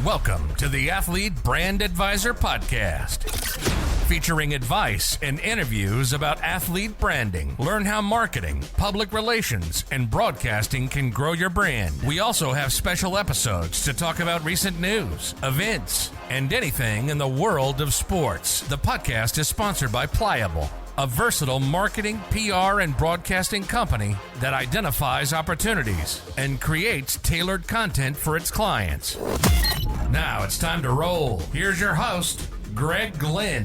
Welcome to the Athlete Brand Advisor Podcast, featuring advice and interviews about athlete branding. Learn how marketing, public relations, and broadcasting can grow your brand. We also have special episodes to talk about recent news, events, and anything in the world of sports. The podcast is sponsored by Pliable, a versatile marketing, PR, and broadcasting company that identifies opportunities and creates tailored content for its clients. Now it's time to roll. Here's your host, Greg Glenn.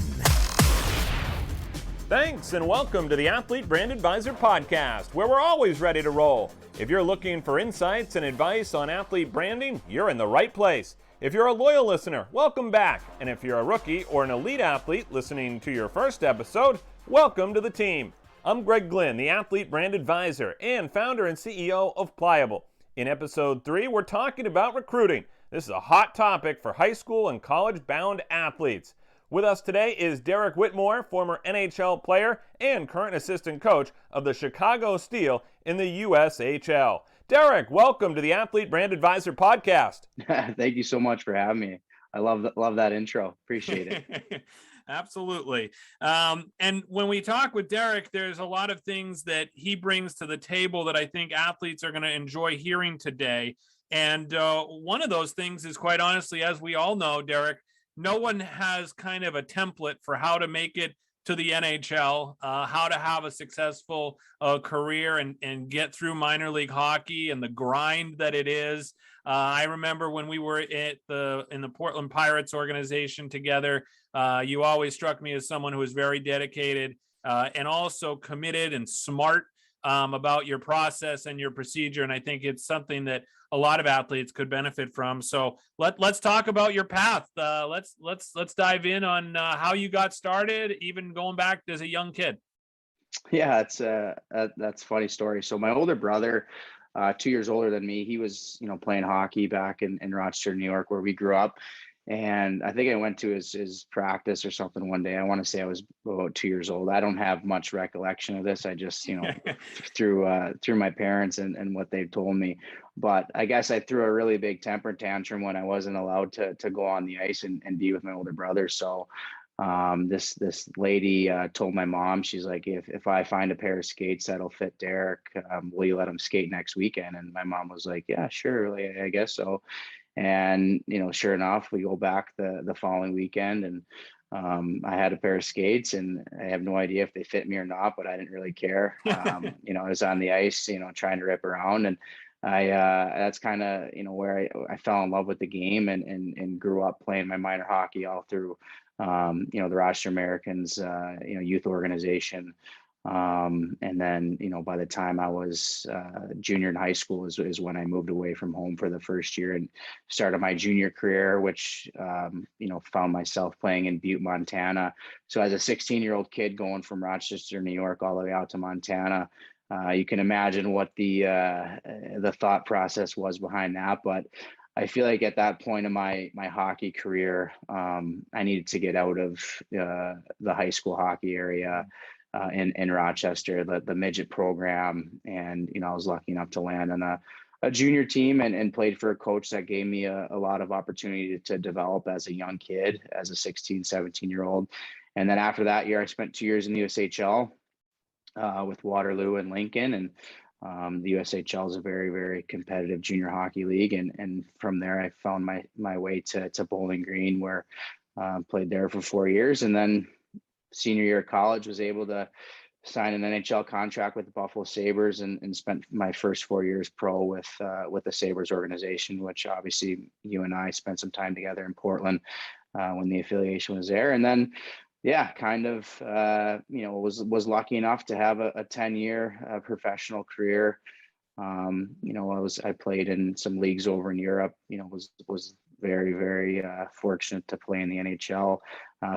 Thanks, and welcome to the Athlete Brand Advisor Podcast, where we're always ready to roll. If you're looking for insights and advice on athlete branding, you're in the right place. If you're a loyal listener, welcome back. And if you're a rookie or an elite athlete listening to your first episode, welcome to the team. I'm Greg Glenn, the Athlete Brand Advisor and founder and CEO of Pliable. In episode 3, we're talking about recruiting. This is a hot topic for high school and college-bound athletes. With us today is Derek Whitmore, former NHL player and current assistant coach of the Chicago Steel in the USHL. Derek, welcome to the Athlete Brand Advisor Podcast. Thank you so much for having me. I love that intro. Appreciate it. Absolutely. And when we talk with Derek, there's a lot of things that he brings to the table that I think athletes are going to enjoy hearing today. And one of those things is, quite honestly, as we all know, Derek, no one has kind of a template for how to make it to the NHL, how to have a successful career and get through minor league hockey and the grind that it is. I remember when we were in the Portland Pirates organization together, you always struck me as someone who was very dedicated and also committed and smart about your process and your procedure. And I think it's something that a lot of athletes could benefit from. So let's talk about your path. Let's dive in on how you got started, even going back as a young kid. Yeah, that's a funny story. So my older brother, 2 years older than me, he was, playing hockey back in Rochester, New York, where we grew up. And I think I went to his practice or something one day. I want to say I was about 2 years old. I don't have much recollection of this. I just, through my parents and what they've told me. But I guess I threw a really big temper tantrum when I wasn't allowed to go on the ice and be with my older brother. So this lady told my mom, she's like, if I find a pair of skates that'll fit Derek, will you let him skate next weekend? And my mom was like, yeah, sure, I guess so. And, sure enough, we go back the following weekend and I had a pair of skates and I have no idea if they fit me or not, but I didn't really care. I was on the ice, trying to rip around, and that's kind of, where I fell in love with the game and grew up playing my minor hockey all through, the Rochester Americans, youth organization. And then, by the time I was junior in high school is when I moved away from home for the first year and started my junior career, which, found myself playing in Butte, Montana. So as a 16-year-old kid going from Rochester, New York, all the way out to Montana, you can imagine what the thought process was behind that. But I feel like at that point in my hockey career, I needed to get out of the high school hockey area. In Rochester, the midget program. And, I was lucky enough to land on a junior team and played for a coach that gave me a lot of opportunity to develop as a young kid, as a 16, 17-year-old. And then after that year, I spent 2 years in the USHL with Waterloo and Lincoln. And the USHL is a very, very competitive junior hockey league. And from there, I found my way to Bowling Green, where I played there for 4 years. And then senior year of college, was able to sign an NHL contract with the Buffalo Sabres and spent my first 4 years pro with the Sabres organization, which obviously you and I spent some time together in Portland when the affiliation was there. And then, was lucky enough to have a 10-year professional career. I played in some leagues over in Europe, was very, very fortunate to play in the NHL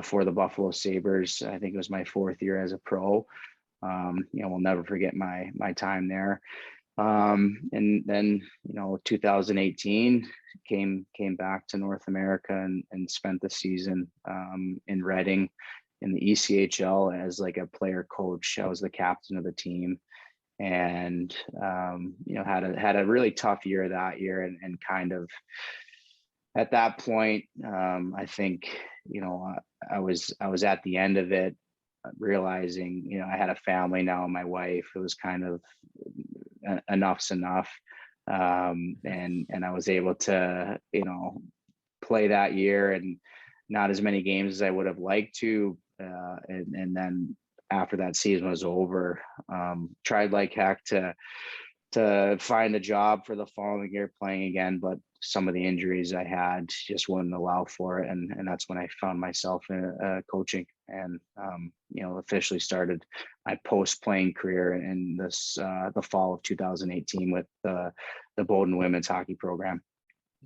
for the Buffalo Sabres. I think it was my 4th year as a pro. We'll never forget my time there. And then, 2018 came back to North America and spent the season in Reading in the ECHL as like a player coach. I was the captain of the team. And had a really tough year that year and kind of at that point, I think, I was at the end of it, realizing, I had a family now and my wife. It was kind of enough's enough. And I was able to, play that year, and not as many games as I would have liked to. And then after that season was over, tried like heck to find a job for the following year playing again, but some of the injuries I had just wouldn't allow for it. And that's when I found myself in coaching, and, officially started my post-playing career in this, the fall of 2018 with the Bowdoin women's hockey program.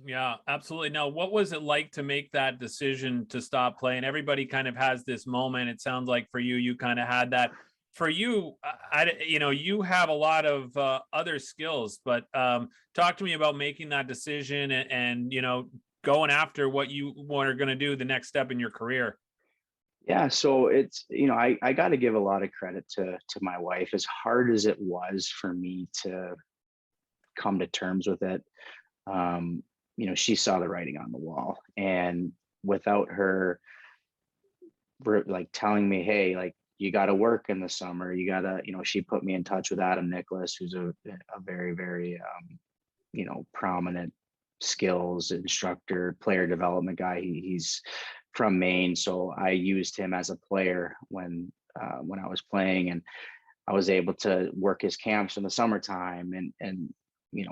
Yeah, absolutely. Now, what was it like to make that decision to stop playing? Everybody kind of has this moment. It sounds like for you, you kind of had that. For you, you have a lot of other skills, but talk to me about making that decision and going after what you are going to do the next step in your career. Yeah, so it's, I got to give a lot of credit to my wife. As hard as it was for me to come to terms with it, she saw the writing on the wall, and without her like telling me, hey, like, you got to work in the summer, you got to, she put me in touch with Adam Nicholas, who's a very, very, prominent skills instructor, player development guy. He's from Maine. So I used him as a player when I was playing, and I was able to work his camps in the summertime, and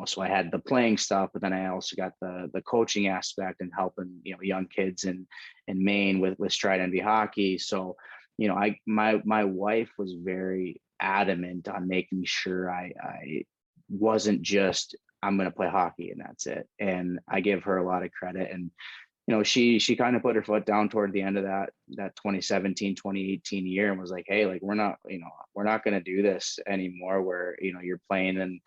so I had the playing stuff, but then I also got the coaching aspect and helping, young kids in Maine with Stride NB hockey. So, my wife was very adamant on making sure I wasn't just, I'm going to play hockey and that's it. And I give her a lot of credit. And, she kind of put her foot down toward the end of that 2017, 2018 year, and was like, hey, like, we're not going to do this anymore, where, you're playing in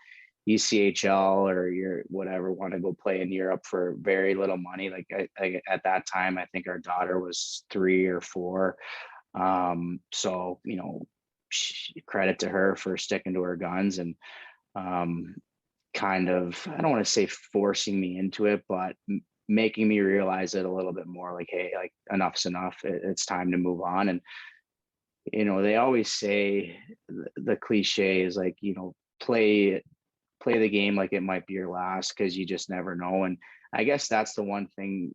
USHL or you're whatever, want to go play in Europe for very little money. Like, I at that time, I think our daughter was 3 or 4. So, credit to her for sticking to her guns, and kind of, I don't want to say forcing me into it, but making me realize it a little bit more, like, hey, like, enough's enough. It's time to move on. And, they always say the cliche is like, play the game like it might be your last, because you just never know. And I guess that's the one thing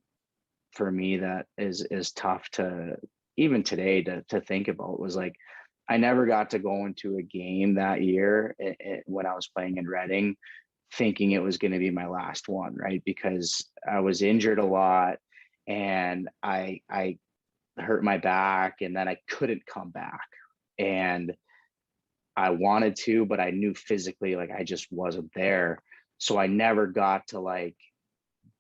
for me that is tough to, even today, to think about, was like, I never got to go into a game that year when I was playing in Reading thinking it was going to be my last one, right? Because I was injured a lot, and I hurt my back, and then I couldn't come back. And I wanted to, but I knew physically, like, I just wasn't there. So I never got to, like,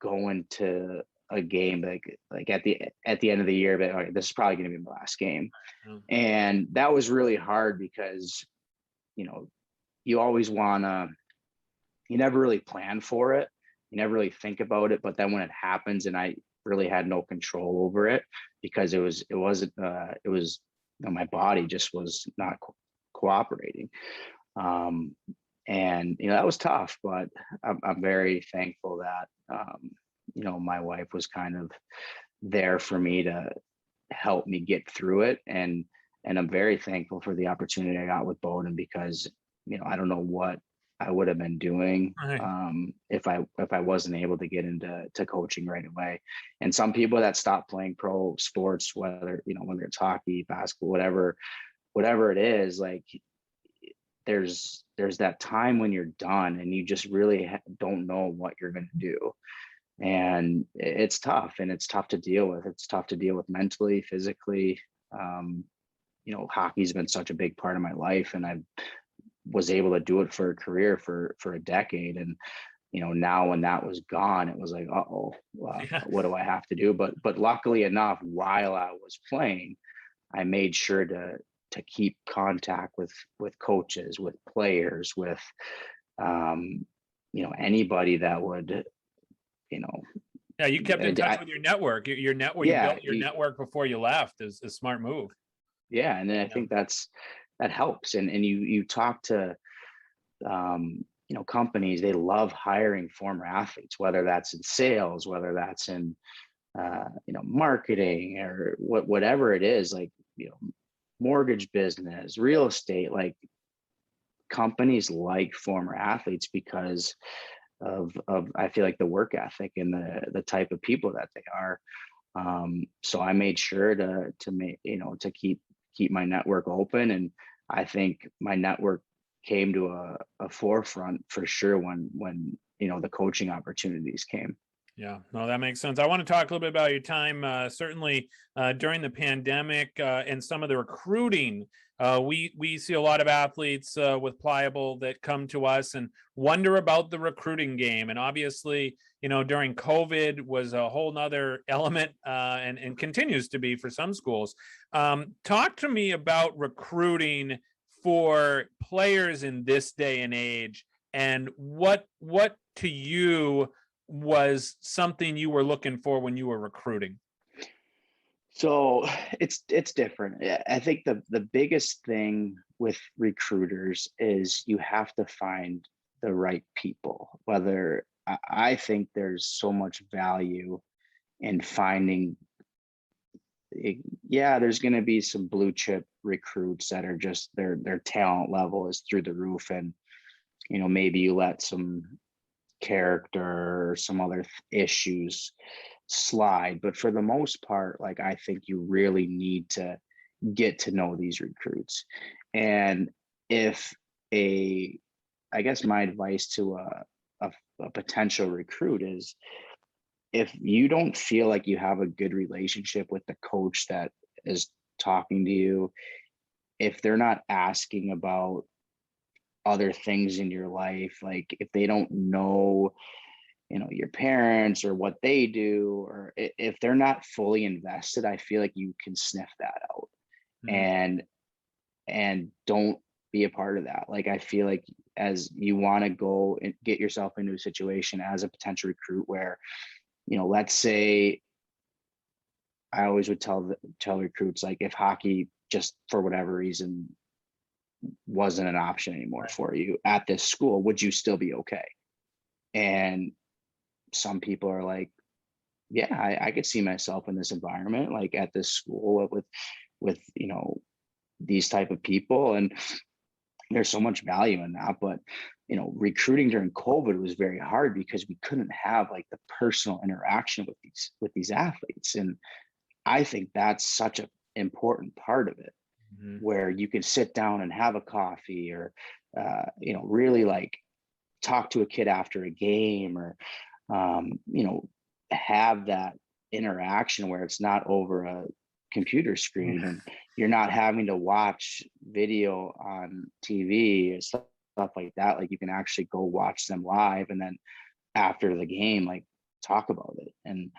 go into a game like at the end of the year, but okay, this is probably going to be my last game. Mm-hmm. And that was really hard, because, you always you never really plan for it. You never really think about it. But then when it happens, and I really had no control over it, because it was my body just was not cooperating. And, that was tough, but I'm very thankful that, my wife was kind of there for me to help me get through it. And I'm very thankful for the opportunity I got with Bowdoin, because, I don't know what I would have been doing if I wasn't able to get into coaching right away. And some people that stop playing pro sports, whether it's hockey, basketball, whatever it is, like, there's that time when you're done and you just really don't know what you're going to do. And it's tough, and it's tough to deal with. It's tough to deal with mentally, physically. Hockey's been such a big part of my life, and I was able to do it for a career for a decade. And, now when that was gone, it was like, what do I have to do? But luckily enough, while I was playing, I made sure to keep contact with coaches, with players, with, anybody that would, Yeah, you kept in touch with your network. Your network, you built your network before you left is a smart move. Yeah, and then I think that helps. And you talk to, companies, they love hiring former athletes, whether that's in sales, whether that's in, marketing, or whatever it is, like, mortgage business, real estate. Like, companies like former athletes because of I feel like the work ethic and the type of people that they are. So I made sure to make, to keep my network open. And I think my network came to a forefront for sure when the coaching opportunities came. Yeah, no, that makes sense. I want to talk a little bit about your time, certainly during the pandemic and some of the recruiting. We see a lot of athletes with Pliable that come to us and wonder about the recruiting game. And obviously, during COVID was a whole nother element and continues to be for some schools. Talk to me about recruiting for players in this day and age, and what to you was something you were looking for when you were recruiting? So it's different. I think the biggest thing with recruiters is you have to find the right people. Whether I think there's so much value in finding, there's going to be some blue chip recruits that are just their talent level is through the roof, and maybe you let some character or some other issues slide. But for the most part, like, I think you really need to get to know these recruits. And I guess my advice to a potential recruit is, if you don't feel like you have a good relationship with the coach that is talking to you, if they're not asking about other things in your life, like if they don't know, your parents or what they do, or if they're not fully invested, I feel like you can sniff that out. Mm-hmm. and don't be a part of that. Like, I feel like, as you want to go and get yourself into a situation as a potential recruit where, let's say, I always would tell recruits, like, if hockey just for whatever reason wasn't an option anymore for you at this school, would you still be okay? And some people are like, yeah, I could see myself in this environment, like at this school with these type of people. And there's so much value in that. But recruiting during COVID was very hard because we couldn't have like the personal interaction with these athletes. And I think that's such an important part of it. Mm-hmm. Where you can sit down and have a coffee, or really like talk to a kid after a game, or have that interaction where it's not over a computer screen and you're not having to watch video on TV or stuff like that. Like, you can actually go watch them live, and then after the game, like, talk about it. And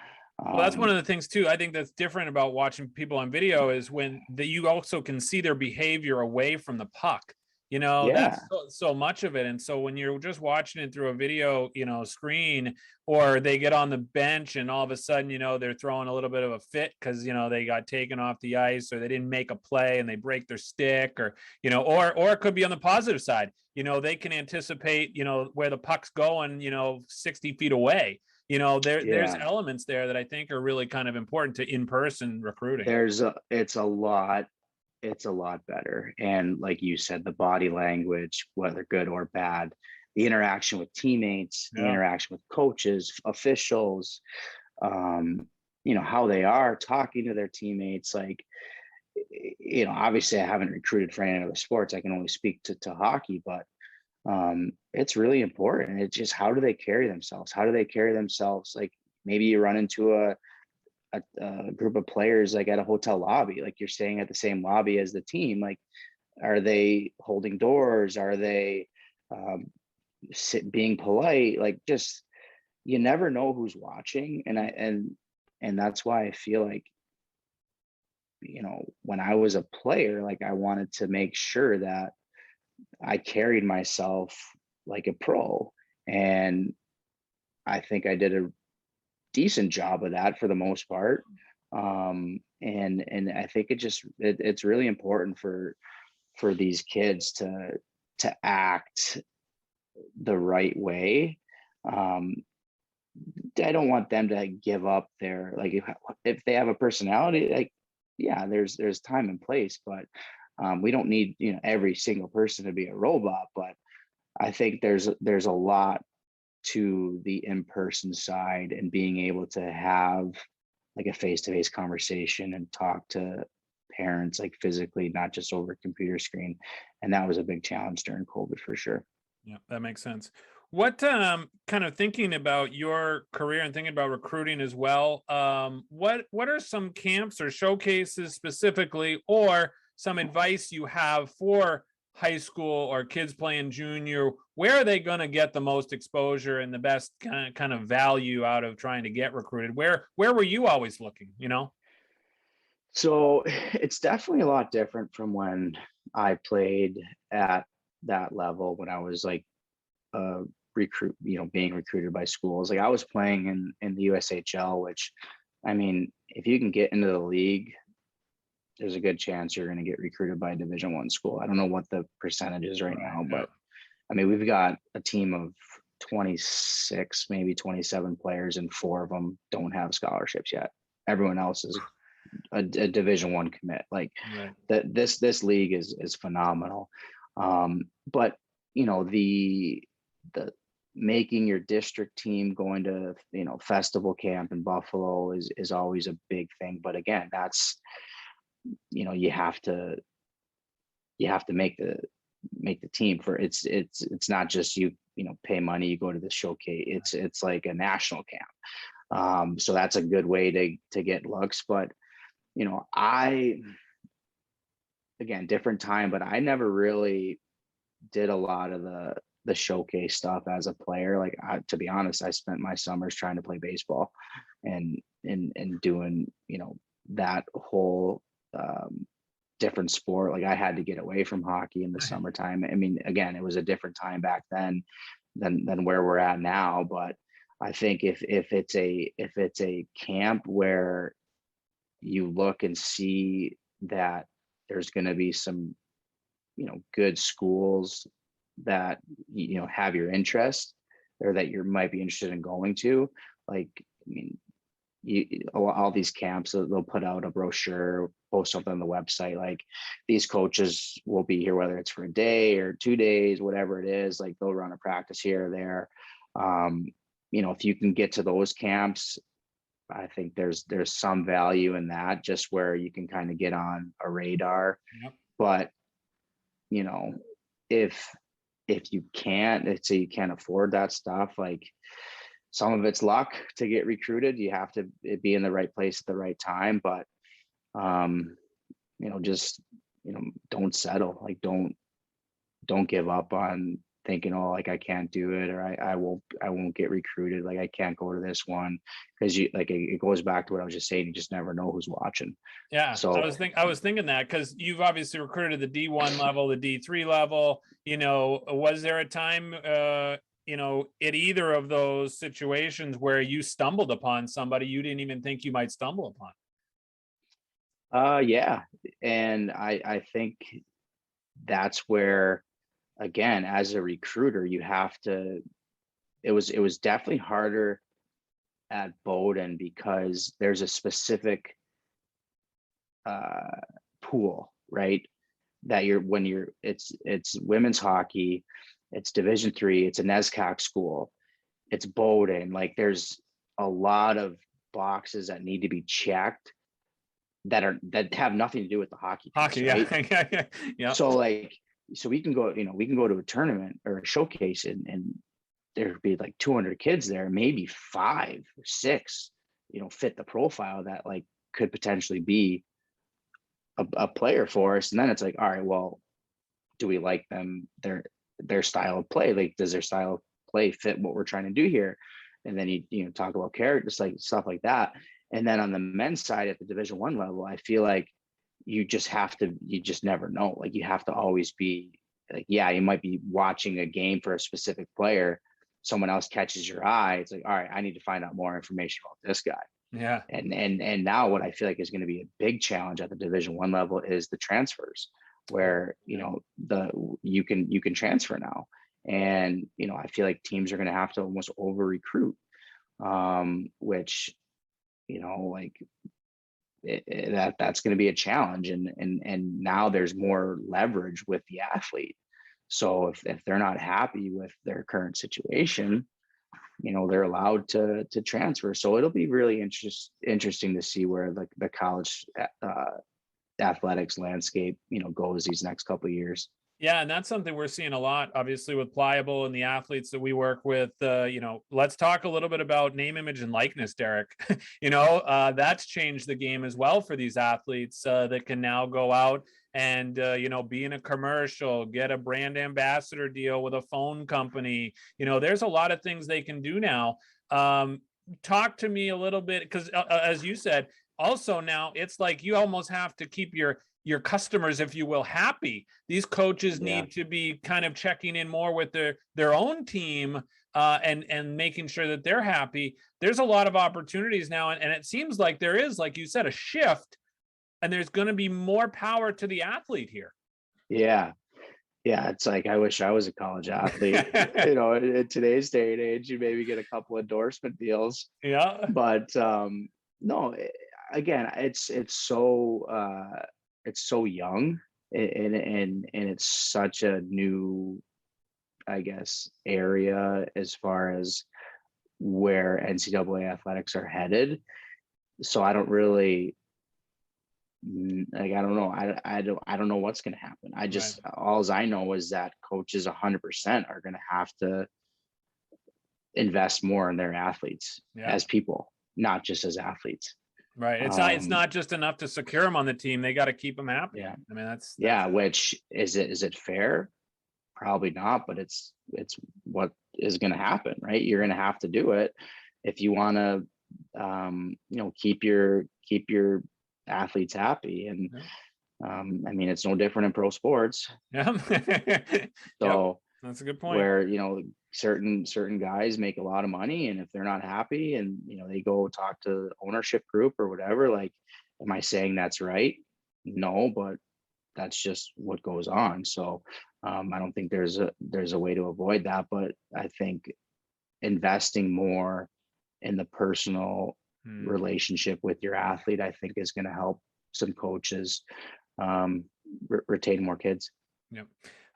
well, that's one of the things too, I think that's different about watching people on video, is when you also can see their behavior away from the puck. That's so much of it. And so when you're just watching it through a video, screen, or they get on the bench and all of a sudden, they're throwing a little bit of a fit because, they got taken off the ice, or they didn't make a play and they break their stick, or, or it could be on the positive side. They can anticipate, where the puck's going, 60 feet away. There's elements there that I think are really kind of important to in-person recruiting. It's a lot better. And like you said, the body language, whether good or bad, the interaction with teammates, the interaction with coaches, officials, how they are talking to their teammates. Like, obviously I haven't recruited for any other sports. I can only speak to hockey, but it's really important. It's just, how do they carry themselves? Like, maybe you run into a group of players like at a hotel lobby, like you're staying at the same lobby as the team. Like, are they holding doors? Are they being polite? Like, just, you never know who's watching. And that's why I feel like, when I was a player, like, I wanted to make sure that I carried myself like a pro. And I think I did a decent job of that for the most part. And I think it's really important for these kids to act the right way. I don't want them to give up their, like, if they have a personality, like, yeah, there's time and place, but we don't need, every single person to be a robot. But I think there's a lot to the in-person side, and being able to have like a face-to-face conversation and talk to parents like physically, not just over a computer screen. And that was a big challenge during COVID for sure. Yeah, that makes sense. What kind of thinking about your career and thinking about recruiting as well? What are some camps or showcases specifically, or some advice you have for high school or kids playing junior? Where are they going to get the most exposure and the best kind of value out of trying to get recruited? Where were you always looking? So it's definitely a lot different from when I played at that level, when I was like recruit, being recruited by schools. Like I was playing in the USHL, which, I mean, if you can get into the league, there's a good chance you're going to get recruited by a Division I school. I don't know what the percentage is right now, but I mean, we've got a team of 26, maybe 27 players, and 4 of them don't have scholarships yet. Everyone else is a Division I commit. Like this league is phenomenal. But the making your district team, going to festival camp in Buffalo is always a big thing. But again, that's you have to make the team. For it's not just you pay money, you go to the showcase. It's like a national camp. So that's a good way to get looks. But again, different time, but I never really did a lot of the showcase stuff as a player. Like to be honest, I spent my summers trying to play baseball and doing that whole different sport. Like I had to get away from hockey in the summertime. I mean, again, it was a different time back then than where we're at now. But I think if it's a camp where you look and see that there's going to be some good schools that have your interest, or that you might be interested in going to, like, I mean, all these camps, they'll put out a brochure, post something on the website, like these coaches will be here, whether it's for a day or 2 days, whatever it is, like they'll run a practice here or there. If you can get to those camps, I think there's some value in that, just where you can kind of get on a radar. But if you can't, let's say you can't afford that stuff, like some of it's luck to get recruited. You have to be in the right place at the right time. But just don't settle. Like don't give up on thinking, oh, like I can't do it, or I won't get recruited, like I can't go to this one, because it goes back to what I was just saying, you just never know who's watching. Yeah. So I was thinking that, because you've obviously recruited the D1 level, the D3 level. Was there a time in either of those situations where you stumbled upon somebody you didn't even think you might stumble upon? Yeah. And I think that's where, again, as a recruiter, you have to, it was definitely harder at Bowdoin, because there's a specific pool, right? That it's women's hockey, it's Division III, it's a NESCAC school, it's Bowdoin. Like there's a lot of boxes that need to be checked that have nothing to do with the hockey piece, right? Yeah. So we can go to a tournament or a showcase, and there'd be like 200 kids there, maybe 5 or 6, fit the profile that like could potentially be a player for us. And then it's like, all right, well, do we like them, their style of play? Like, does their style of play fit what we're trying to do here? And then you talk about characters, like stuff like that. And then on the men's side at the Division I level, I feel like you just never know. Like you have to always be like, yeah, you might be watching a game for a specific player, someone else catches your eye, it's like, all right, I need to find out more information about this guy. Yeah. And now what I feel like is going to be a big challenge at the Division I level is the transfers, where you can transfer now. And, I feel like teams are going to have to almost over recruit, which, like that's going to be a challenge. And now there's more leverage with the athlete. So if they're not happy with their current situation, they're allowed to transfer. So it'll be really interesting to see where like the college athletics landscape, goes these next couple of years. Yeah, and that's something we're seeing a lot, obviously, with Pliable and the athletes that we work with. Let's talk a little bit about name, image, and likeness, Derek. That's changed the game as well for these athletes that can now go out and, be in a commercial, get a brand ambassador deal with a phone company. There's a lot of things they can do now. Talk to me a little bit, because as you said, also now it's like you almost have to keep your customers, if you will, happy. These coaches need to be kind of checking in more with their own team and making sure that they're happy. There's a lot of opportunities now, and it seems like there is, like you said, a shift, and there's going to be more power to the athlete here. Yeah, it's like I wish I was a college athlete. In today's day and age, you maybe get a couple endorsement deals. Yeah, but no, again, it's so young, and it's such a new, I guess, area as far as where NCAA athletics are headed. So I don't really, like, I don't know. I don't know what's going to happen. All I know is that coaches 100% are going to have to invest more in their athletes as people, not just as athletes. Right. It's not just enough to secure them on the team. They got to keep them happy. Yeah. I mean, that's which is it fair? Probably not, but it's what is going to happen, right? You're going to have to do it if you want to, keep your athletes happy. And I mean, it's no different in pro sports. Yeah. So that's a good point. Where, certain guys make a lot of money, and if they're not happy and, they go talk to ownership group or whatever, like, am I saying that's right? No, but that's just what goes on. So I don't think there's a way to avoid that, but I think investing more in the personal relationship with your athlete, I think, is going to help some coaches retain more kids. Yep.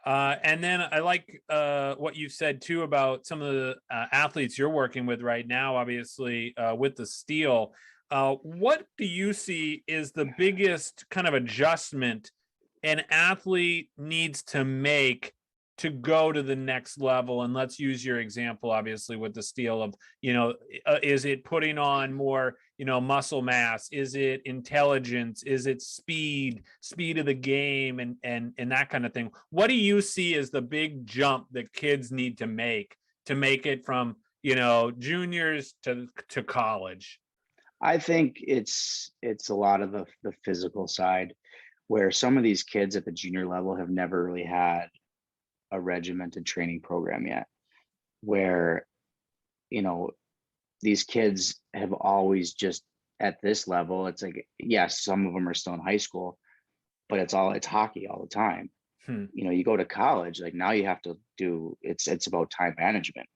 And then I like what you said too about some of the athletes you're working with right now, obviously with the Steel. What do you see is the biggest kind of adjustment an athlete needs to make to go to the next level? And let's use your example, obviously, with the Steel of, is it putting on more, muscle mass? Is it intelligence? Is it speed of the game and that kind of thing? What do you see as the big jump that kids need to make it from, juniors to college? I think it's a lot of the physical side, where some of these kids at the junior level have never really had a regimented training program yet, where, these kids have always just at this level, it's like, yes, some of them are still in high school, but it's hockey all the time. You go to college, like now you have to do, it's about time management,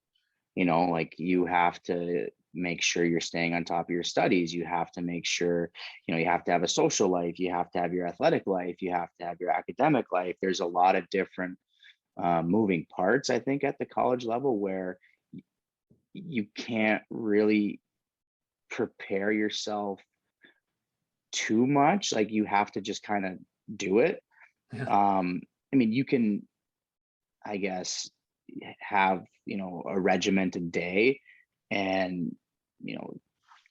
like you have to make sure you're staying on top of your studies. You have to make sure, you have to have a social life. You have to have your athletic life. You have to have your academic life. There's a lot of different moving parts, I think, at the college level, where you can't really prepare yourself too much. Like, you have to just kind of do it. I mean, you can, I guess, have, a regimented day, and,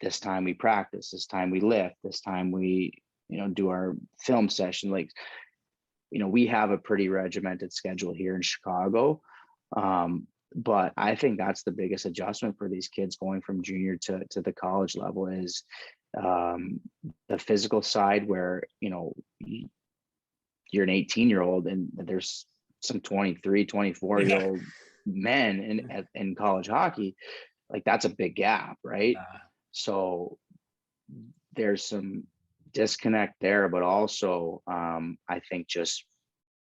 this time we practice, this time we lift, this time we, do our film session. Like, we have a pretty regimented schedule here in Chicago. But I think that's the biggest adjustment for these kids going from junior to the college level is the physical side, where, you're an 18-year-old and there's some 23, 24-year-old men in college hockey. Like, that's a big gap, right? So there's some disconnect there, but also I think just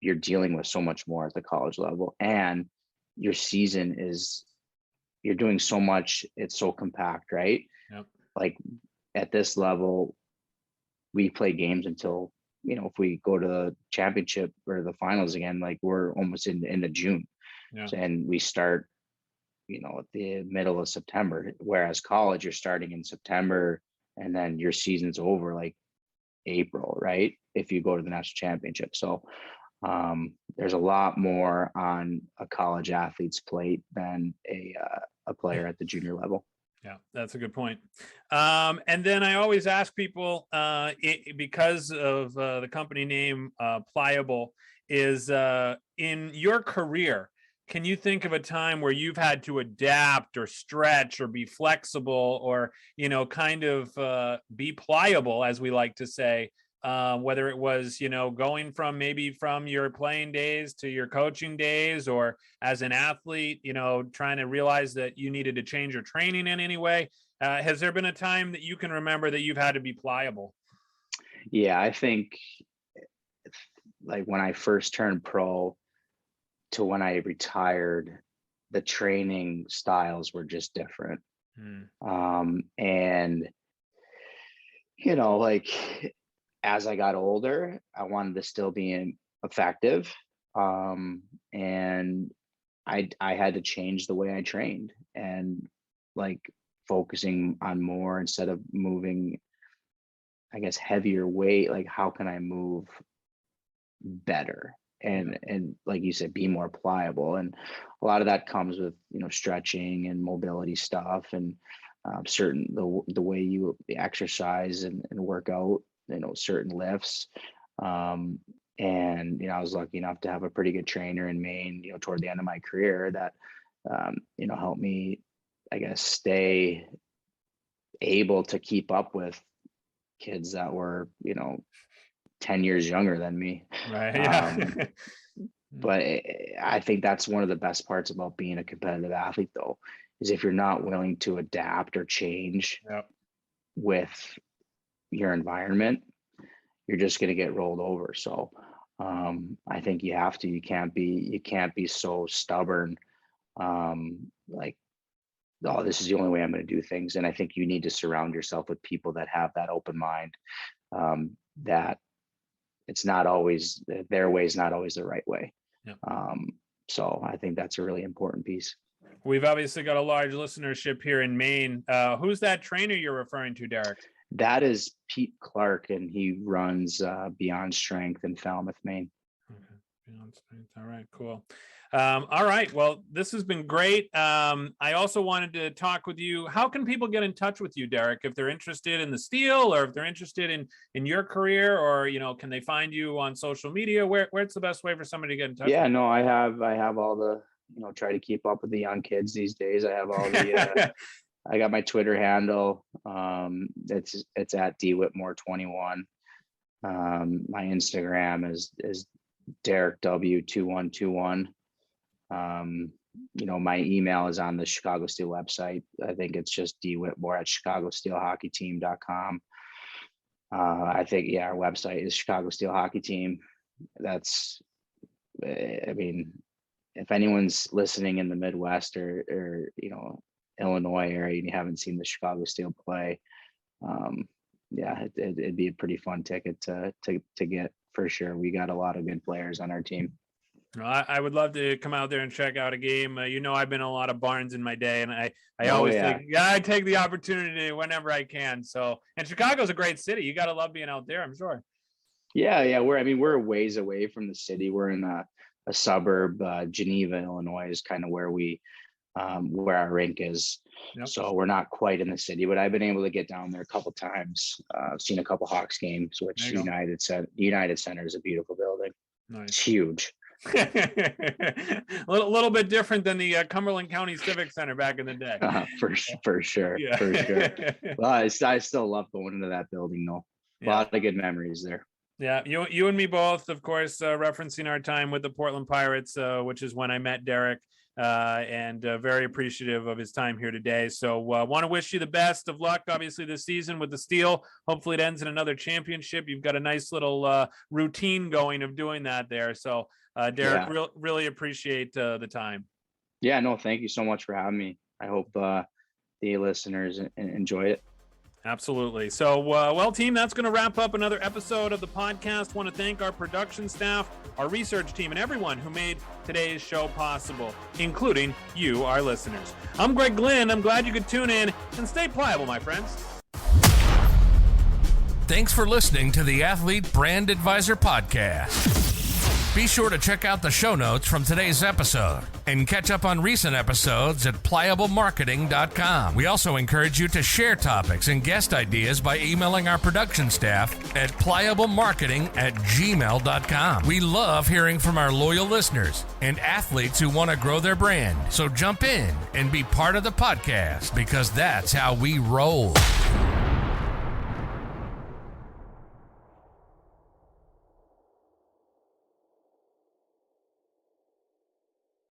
you're dealing with so much more at the college level, and your season is, you're doing so much. It's so compact, right? Yep. Like at this level, we play games until, if we go to the championship or the finals again, like we're almost into June. Yeah. And we start, at the middle of September, whereas college, you're starting in September and then your season's over like April, right? If you go to the national championship. So there's a lot more on a college athlete's plate than a player at the junior level. Yeah, that's a good point. And then I always ask people, because of the company name Pliable, is in your career, can you think of a time where you've had to adapt or stretch or be flexible or, kind of be pliable, as we like to say, whether it was, going from your playing days to your coaching days, or as an athlete, trying to realize that you needed to change your training in any way? Has there been a time that you can remember that you've had to be pliable? Yeah, I think like when I first turned pro to when I retired, the training styles were just different. And, like as I got older, I wanted to still be effective. And I had to change the way I trained and like focusing on more instead of moving, I guess, heavier weight. Like, how can I move better? And like you said, be more pliable. And a lot of that comes with, stretching and mobility stuff and the way you exercise and work out, certain lifts. And, I was lucky enough to have a pretty good trainer in Maine, toward the end of my career that, helped me, I guess, stay able to keep up with kids that were, 10 years younger than me. Right. Yeah. But I think that's one of the best parts about being a competitive athlete, though, is if you're not willing to adapt or change with your environment, you're just going to get rolled over. So I think you can't be so stubborn. Like, oh, this is the only way I'm going to do things. And I think you need to surround yourself with people that have that open mind, that it's not always, their way is not always the right way. So I think that's a really important piece. We've obviously got a large listenership here in Maine. Who's that trainer you're referring to, Derek? That is Pete Clark, and he runs Beyond Strength in Falmouth, Maine. Okay. Beyond Strength. All right, cool. All right. Well, this has been great. I also wanted to talk with you. How can people get in touch with you, Derek, if they're interested in the steel, or if they're interested in your career, or, can they find you on social media? Where's the best way for somebody to get in touch? Yeah, no, I have all the, try to keep up with the young kids these days. I have all the, I got my Twitter handle. It's at DWhitmore21. My Instagram is Derek W2121. My email is on the Chicago Steel website. I think it's just dwhitmore@chicagosteelhockeyteam.com. I think, our website is Chicago Steel Hockey Team. That's, if anyone's listening in the Midwest or Illinois area and you haven't seen the Chicago Steel play, it'd be a pretty fun ticket to get for sure. We got a lot of good players on our team. I would love to come out there and check out a game. I've been in a lot of barns in my day, and I always think, I take the opportunity whenever I can. So, and Chicago's a great city. You got to love being out there, I'm sure. Yeah. We're a ways away from the city. We're in a suburb. Geneva, Illinois is kind of where where our rink is. Yep. So we're not quite in the city, but I've been able to get down there a couple times. I've seen a couple Hawks games, which United Center is a beautiful building. Nice. It's huge. a little bit different than the Cumberland County Civic Center back in the day. For sure. Yeah. For sure. Well, I still love going into that building, though. A lot of good memories there. Yeah, you and me both, of course, referencing our time with the Portland Pirates, which is when I met Derek, and very appreciative of his time here today. So want to wish you the best of luck, obviously, this season with the Steel. Hopefully it ends in another championship. You've got a nice little routine going of doing that there. So Derek, really appreciate the time. Yeah, no, thank you so much for having me. I hope the listeners enjoy it. Absolutely. So, well, team, that's going to wrap up another episode of the podcast. Want to thank our production staff, our research team, and everyone who made today's show possible, including you, our listeners. I'm Greg Glynn. I'm glad you could tune in, and stay pliable, my friends. Thanks for listening to the Athlete Brand Advisor Podcast. Be sure to check out the show notes from today's episode and catch up on recent episodes at pliablemarketing.com. We also encourage you to share topics and guest ideas by emailing our production staff at pliablemarketing@gmail.com. We love hearing from our loyal listeners and athletes who want to grow their brand. So jump in and be part of the podcast, because that's how we roll.